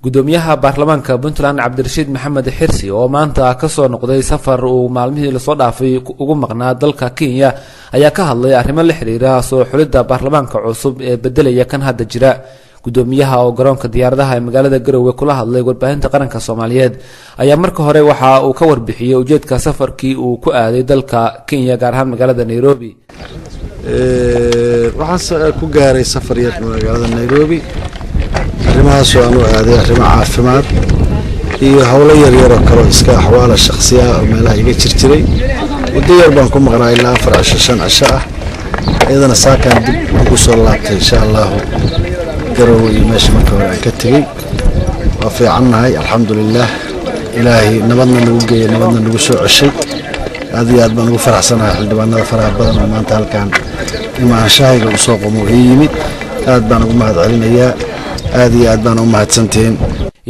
gudoomiyaha baarlamaanka Puntland Cabdirashiid Maxamed Xirsi oo maanta ka soo noqday safar uu maalmihii la soo dhaafay ugu maqnaa dalka Kenya ayaa ka hadlay arrimo la xiriira soo xulidda baarlamaanka cusub ee bedelaya kan hadda jira. gudoomiyaha oo garoonka diyaaradaha ee magaalada Garowe kula hadlay warbaahinta qaranka Soomaaliyeed ayaa marka hore waxa uu ka warbixiyay ujeedka safarkii uu ku aaday dalka Kenya gaar ahaan magaalada Nairobi. waxaan ku gaaray safar yar magaalada Nairobi arrimahaas oo aanu aaday arrimo caafimaad iyo hawlo yar yar oo kale iska xawaala shakhsiya oo meelaha iga jirjiray muddo yar baan ku maqnaa ilaa 4-5 cisho ah iyadana saakan dib ugu soo laabtay insha Allah Garowe meesha marka hore aan ka tagay waa fiicannahay alxamdulillah ilaahay nabadna nagu geeyay nabadna nagu soo ceshay aad iyo aad baan ugu faraxsanahay xildhibaanada faraha badan oo maanta halkaan imaanshahayga u soo qomo yimid aad baan ugu mahadcelinayaa aad iyo aad baan u mahadsantiin.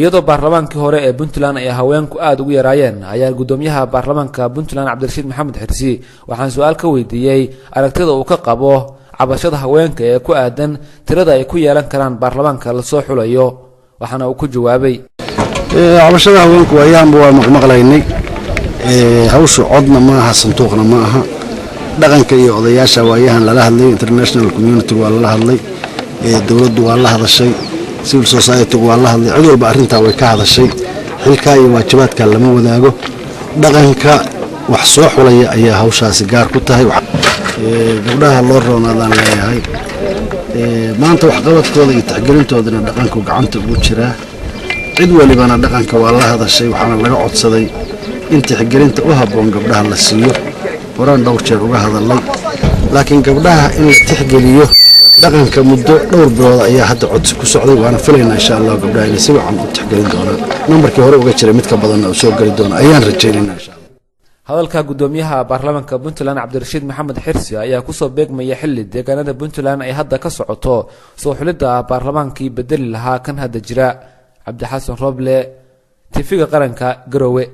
iyadoo baarlamaankii hore ee Puntland ay haweenku aad ugu yaraayeen ayaa gudoomiyaha baarlamaanka Puntland Cabdirashiid Maxamed Xirsi waxaan su'aal ka weydiiyay aragtida uu ka qabo cabashada haweenka ee ku aadan tirada ay ku yeelan karaan baarlamaanka la soo xulayo waxaana uu ku jawaabay cabashada haweenku waa maqlaynay hawshu codna ma aha sanduuqna ma aha dhaqanka iyo odayaasha waayahan lala hadlay international community waa lala hadlay dawladdu waa la hadashay civil society waa la hadlay cid walba arrinta way ka hadashay xilka iyo waajibaadka lama wadaago dhaqanka wax soo xulaya ayaa hawshaasi gaar ku tahay gabdhaha loo roonaadaan leeyahay maanta wax qabadkooda iyo taxgelintoodana dhaqanku gacanta ugu jiraa cid walibana dhaqanka waa la hadashay waxaana laga codsaday in taxgelinta u habboon gabdhaha la siiyo horaan dhowr jeer uga hadalay laakiin gabdhaha in la taxgeliyo dhaqanka muddo dhowr bilood ayaa hadda codsi ku socday waana filaynaa insha Allah gabdhaha inay si wacan u taxgelin doonaan nambarkii hore uga jiray mid ka badan oo soo gali doona ayaan rajaynaynaa insha Allah. hadalka gudoomiyaha baarlamaanka Puntland Cabdirashiid Maxamed Xirsi ayaa ku soo beegmaya xilli deegaanada Puntland ay hadda ka socoto soo xulidda baarlamaankii bedeli lahaa kan hadda jira. Cabdi Xasan Roble TV qaranka Garowe.